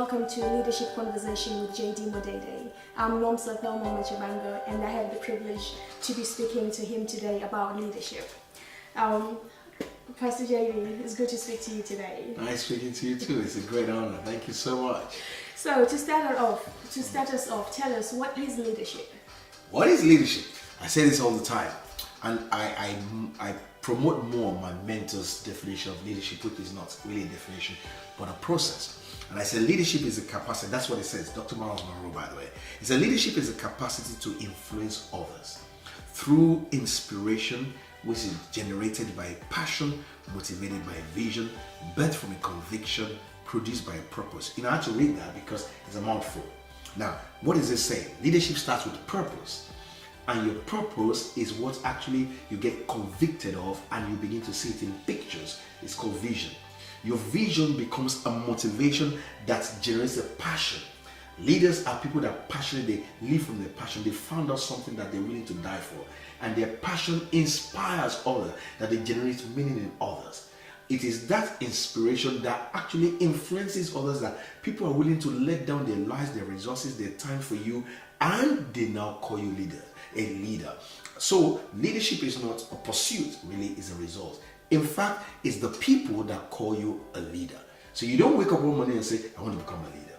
welcome to Leadership Conversation with JD Modede. I'm Nomsa Thelma Machabango, and I have the privilege to be speaking to him today about leadership. Pastor JD, it's good to speak to you today. Nice speaking to you too. It's a great honor. Thank you so much. So to start us off, tell us, what is leadership? What is leadership? I say this all the time, and I promote more my mentor's definition of leadership, which is not really a definition, but a process. And I say leadership is a capacity. That's what it says. Dr. Miles Monroe, by the way. It says leadership is a capacity to influence others through inspiration, which is generated by passion, motivated by vision, birthed from a conviction, produced by a purpose. You know, I have to read that because it's a mouthful. Now, what is it saying? Leadership starts with purpose. And your purpose is what actually you get convicted of and you begin to see it in pictures. It's called vision. Your vision becomes a motivation that generates a passion. Leaders are people that are passionate, they live from their passion. They found out something that they're willing to die for. And their passion inspires others, that they generate meaning in others. It is that inspiration that actually influences others, that people are willing to let down their lives, their resources, their time for you, and they now call you a leader. So leadership is not a pursuit, really is a result. In fact, it's the people that call you a leader. So you don't wake up one morning and say, I want to become a leader.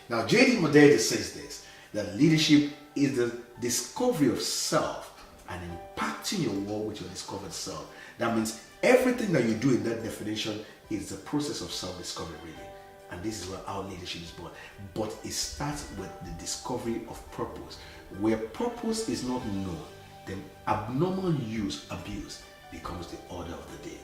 Now, JD Modede says this, that leadership is the discovery of self and impacting your world with your discovered self. That means everything that you do in that definition is the process of self-discovery, really. And this is where our leadership is born. But it starts with the discovery of purpose. Where purpose is not known, then abnormal abuse becomes the order of the day.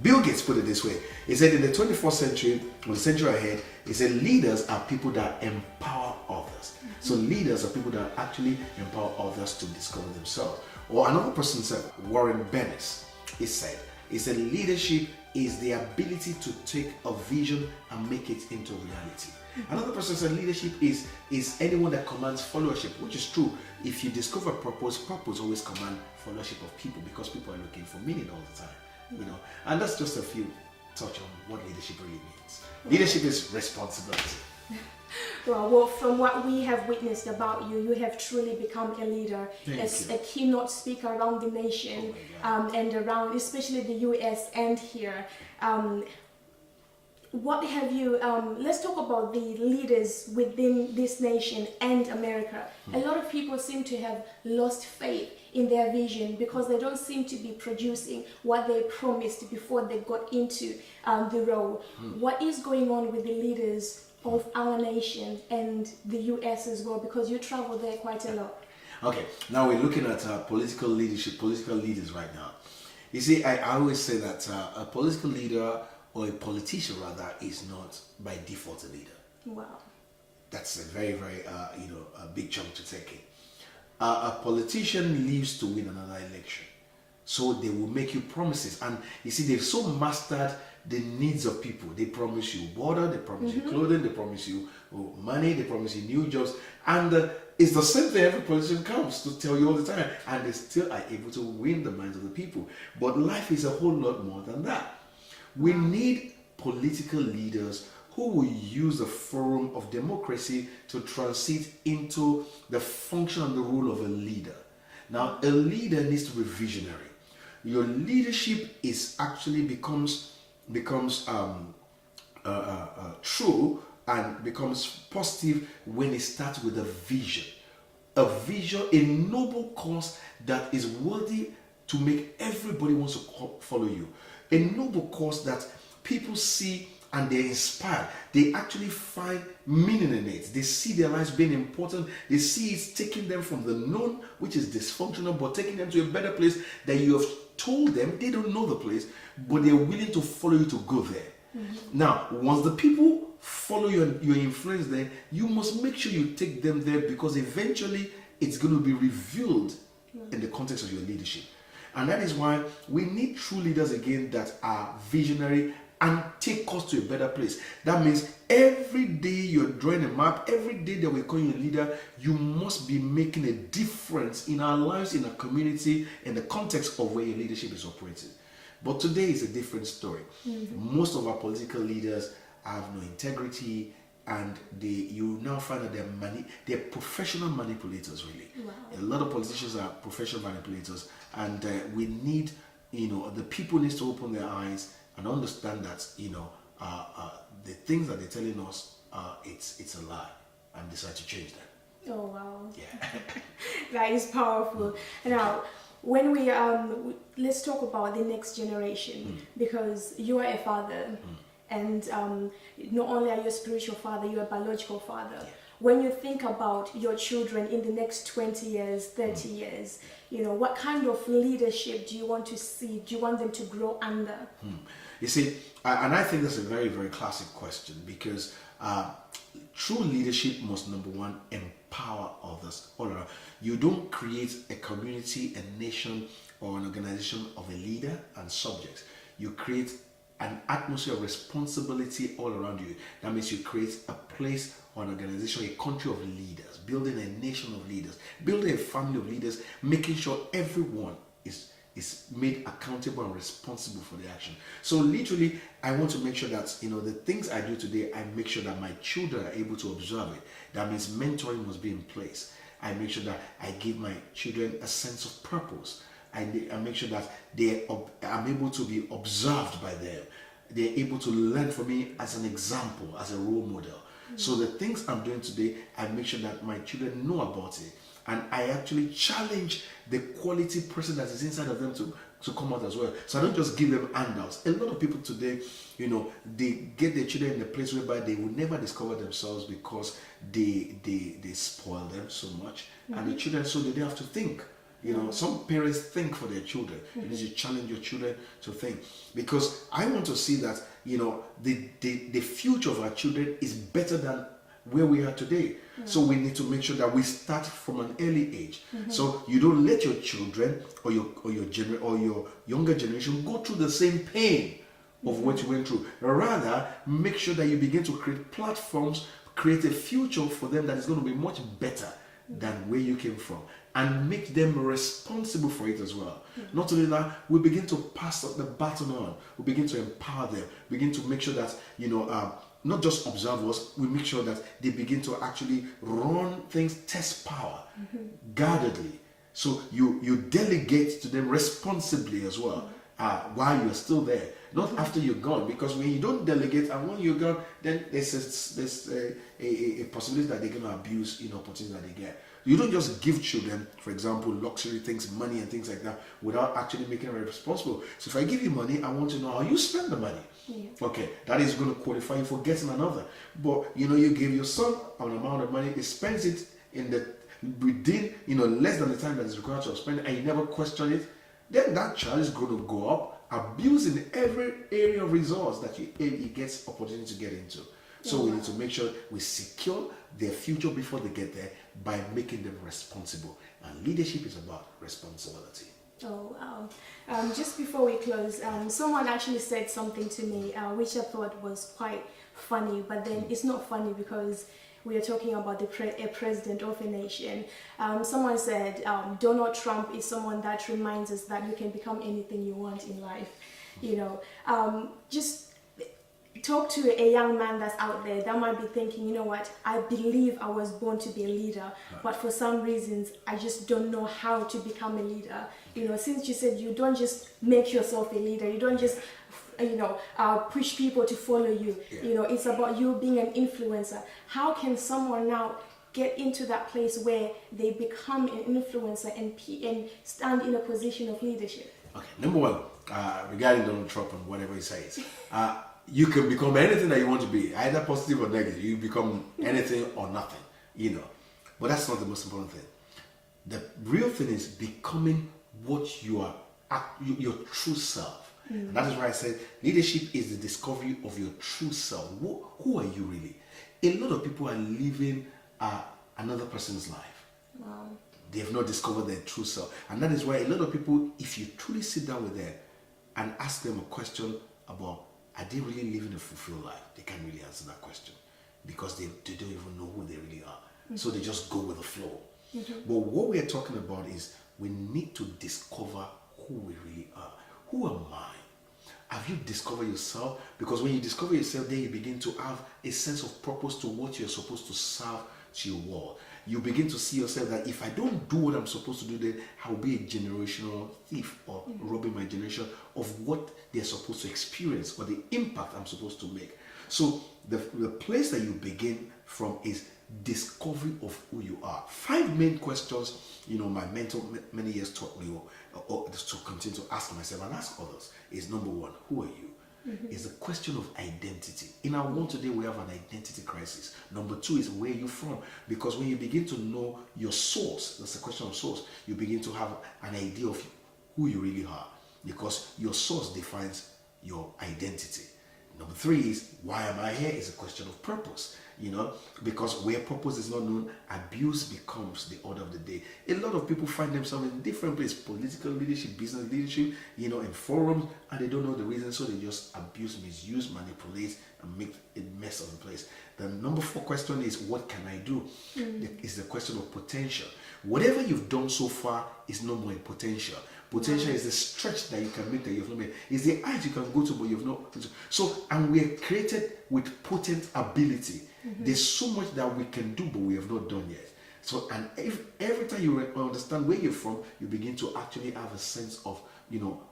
Bill Gates put it this way. He said in the 21st century, or the century ahead, he said leaders are people that empower others. So leaders are people that actually empower others to discover themselves. Or another person said, Warren Bennis, he said leadership is the ability to take a vision and make it into reality. Another person said leadership is anyone that commands followership, which is true. If you discover purpose always commands followership of people, because people are looking for meaning all the time. You know, and that's just a few touch on what leadership really means. Leadership is responsibility. Well, from what we have witnessed about you, you have truly become a leader, as a keynote speaker around the nation, and around, especially the US and here. What have you, let's talk about the leaders within this nation and America. A lot of people seem to have lost faith in their vision because they don't seem to be producing what they promised before they got into the role. What is going on with the leaders of our nation and the US as well, because you travel there quite a lot? Okay, now we're looking at political leadership, political leaders right now. You see, I always say that a political leader, or a politician rather, is not by default a leader. Wow. That's a very, very, a big chunk to take in. A politician lives to win another election. So they will make you promises. And you see, they've so mastered the needs of people. They promise you water, they promise you clothing, they promise you money, they promise you new jobs. And it's the same thing every politician comes to tell you all the time. And they still are able to win the minds of the people. But life is a whole lot more than that. We need political leaders who will use the forum of democracy to transit into the function and the role of a leader. Now, a leader needs to be visionary. Your leadership is actually becomes true and becomes positive when it starts with a vision. A vision, a noble cause that is worthy to make everybody wants to follow you. A noble cause that people see and they're inspired. They actually find meaning in it. They see their lives being important. They see it's taking them from the known, which is dysfunctional, but taking them to a better place that you have told them. They don't know the place, but they're willing to follow you to go there. Now, once the people follow your influence there, you must make sure you take them there, because eventually it's going to be revealed in the context of your leadership. And that is why we need true leaders again that are visionary and take us to a better place. That means every day you're drawing a map, every day that we call you a leader, you must be making a difference in our lives, in our community, in the context of where your leadership is operating. But today is a different story. Most of our political leaders have no integrity, and you now find that they're professional manipulators, really. Wow. A lot of politicians are professional manipulators, and we need, the people need to open their eyes and understand that, the things that they're telling us, it's a lie, and decide to change that. Oh wow. Yeah. That is powerful. Now, when we let's talk about the next generation, because you are a father, and not only are you a spiritual father, you're a biological father. Yeah. When you think about your children in the next 20 years, 30 years, what kind of leadership do you want to see? Do you want them to grow under? You see, and I think that's a very, very classic question, because true leadership must, number one, empower others all around. You don't create a community, a nation, or an organization of a leader and subjects. You create an atmosphere of responsibility all around you. That means you create a place or an organization, a country of leaders, building a nation of leaders, building a family of leaders, making sure everyone is made accountable and responsible for the action. So literally, I want to make sure that, the things I do today, I make sure that my children are able to observe it. That means mentoring must be in place. I make sure that I give my children a sense of purpose. I make sure that I'm able to be observed by them. They're able to learn from me as an example, as a role model. So the things I'm doing today, I make sure that my children know about it. And I actually challenge the quality person that is inside of them to come out as well. So I don't just give them handouts. A lot of people today, they get their children in a place whereby they will never discover themselves, because they spoil them so much. And the children, so they have to think. Some parents think for their children. You need to challenge your children to think, because I want to see that the future of our children is better than where we are today. So we need to make sure that we start from an early age. So you don't let your children or your younger generation go through the same pain of what you went through. Rather, make sure that you begin to create platforms, create a future for them that is going to be much better than where you came from, and make them responsible for it as well. Not only that, we begin to pass the baton on. We begin to empower them. Begin to make sure that, not just observe us, we make sure that they begin to actually run things, test power, guardedly. So you delegate to them responsibly as well, while you're still there, not after you're gone. Because when you don't delegate and when you're gone, then there's a possibility that they're going to abuse opportunities that they get. You don't just give children, for example, luxury things, money and things like that, without actually making them responsible. So if I give you money, I want to know how you spend the money. Yeah. Okay, that is going to qualify you for getting another. But you give your son an amount of money, he spends it within less than the time that is required to spend it, and you never question it. Then that child is going to go up abusing every area of resource that he gets opportunity to get into. So we need to make sure we secure their future before they get there by making them responsible. And leadership is about responsibility. Oh wow. Just before we close, someone actually said something to me which I thought was quite funny, but then it's not funny because we are talking about a president of a nation. Someone said Donald Trump is someone that reminds us that you can become anything you want in life. Just talk to a young man that's out there that might be thinking, I believe I was born to be a leader, but for some reasons I just don't know how to become a leader. Since you said you don't just make yourself a leader, you don't just push people to follow you. It's about you being an influencer. How can someone now get into that place where they become an influencer and stand in a position of leadership? Okay, number one, regarding Donald Trump and whatever he says, you can become anything that you want to be, either positive or negative. You become anything or nothing, But that's not the most important thing. The real thing is becoming what you are, your true self. And that is why I said leadership is the discovery of your true self. Who are you really? A lot of people are living another person's life. Wow. They have not discovered their true self. And that is why a lot of people, if you truly sit down with them and ask them a question about, are they really living a fulfilled life? They can't really answer that question because they don't even know who they really are. So they just go with the flow. But what we are talking about is we need to discover who we really are. Who am I? I have you discovered yourself? Because when you discover yourself, then you begin to have a sense of purpose to what you're supposed to serve to your world. You begin to see yourself that if I don't do what I'm supposed to do, then I will be a generational thief or robbing my generation of what they're supposed to experience or the impact I'm supposed to make. So the place that you begin from is discovery of who you are. 5 main questions, my mentor many years taught me or to continue to ask myself and ask others is: number one, who are you? It's a question of identity. In our world today, we have an identity crisis. Number 2 is where you're from. Because when you begin to know your source, that's the question of source, you begin to have an idea of who you really are. Because your source defines your identity. Number 3 is, why am I here? It's a question of purpose. Because where purpose is not known, abuse becomes the order of the day. A lot of people find themselves in different places: political leadership, business leadership, in forums, and they don't know the reason, so they just abuse, misuse, manipulate, and make a mess of the place. The number 4 question is, what can I do? It's the question of potential. Whatever you've done so far is no more a potential. Potential is the stretch that you can make that you've not made. It's the height you can go to, but you've not. So, and we are created with potent ability. There's so much that we can do, but we have not done yet. So, and every time you understand where you're from, you begin to actually have a sense of,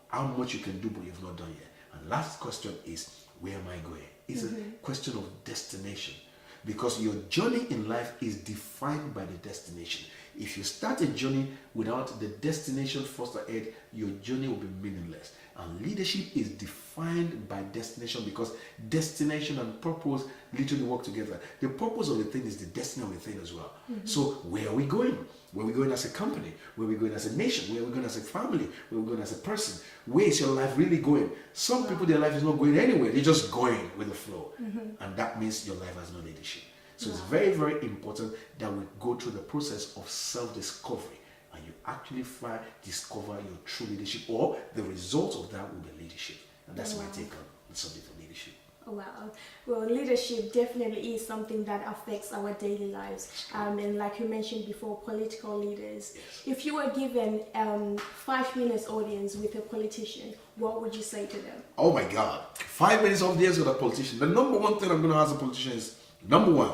how much you can do, but you've not done yet. And last question is, where am I going? It's a question of destination. Because your journey in life is defined by the destination. If you start a journey without the destination first ahead, your journey will be meaningless. And leadership is defined by destination, because destination and purpose literally work together. The purpose of the thing is the destiny of the thing as well. So where are we going? Where are we going as a company? Where are we going as a nation? Where are we going as a family? Where are we going as a person? Where is your life really going? Some people, their life is not going anywhere. They're just going with the flow. And that means your life has no leadership. So it's very, very important that we go through the process of self-discovery, and you actually discover your true leadership, or the result of that will be leadership. And that's my take on the subject of leadership. Wow. Well, leadership definitely is something that affects our daily lives. And like you mentioned before, political leaders. Yes. If you were given 5 minutes audience with a politician, what would you say to them? Oh my God. 5 minutes audience with a politician. The number 1 thing I'm going to ask a politician is, number 1,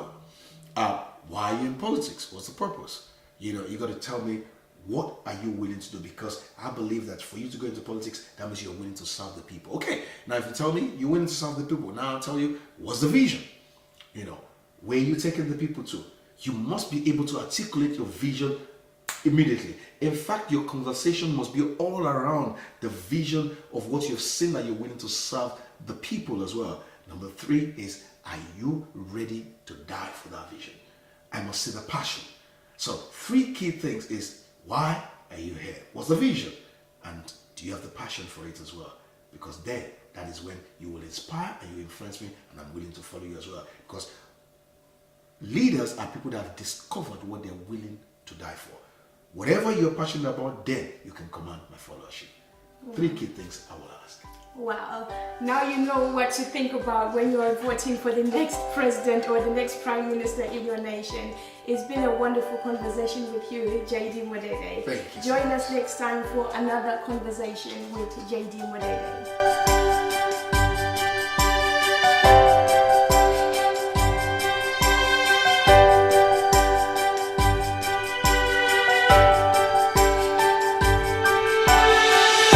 why are you in politics? What's the purpose? You got to tell me, what are you willing to do? Because I believe that for you to go into politics, that means you're willing to serve the people. Okay, now if you tell me you're willing to serve the people, now I'll tell you, what's the vision? Where are you taking the people to? You must be able to articulate your vision immediately. In fact, your conversation must be all around the vision of what you've seen, that you're willing to serve the people as well. Number 3 is, are you ready to die for that vision? I must see the passion. So 3 key things is, why are you here? What's the vision? And do you have the passion for it as well? Because then, that is when you will inspire and you influence me, and I'm willing to follow you as well. Because leaders are people that have discovered what they're willing to die for. Whatever you're passionate about, then you can command my followership. 3 key things I will ask. Wow. Now you know what to think about when you are voting for the next president or the next prime minister in your nation. It's been a wonderful conversation with you, JD Modede. Thank you. Join us next time for another conversation with JD Modede.